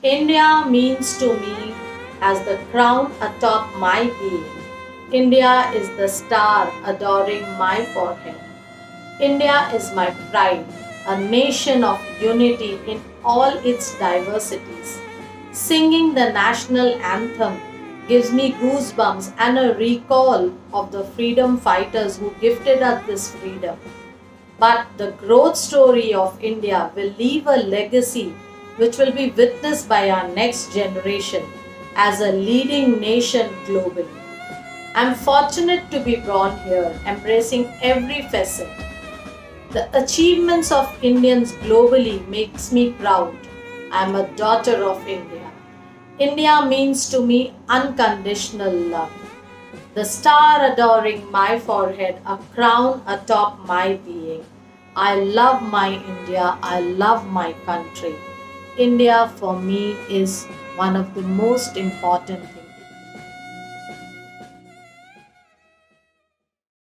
India means to me as the crown atop my being. India is the star adoring my forehead. India is my pride, a nation of unity in all its diversities. Singing the national anthem gives me goosebumps and a recall of the freedom fighters who gifted us this freedom. But the growth story of India will leave a legacy which will be witnessed by our next generation as a leading nation globally. I'm fortunate to be born here, embracing every facet. The achievements of Indians globally makes me proud. I'm a daughter of India. India means to me unconditional love. The star adoring my forehead, a crown atop my being. I love my India, I love my country. India for me is one of the most important things.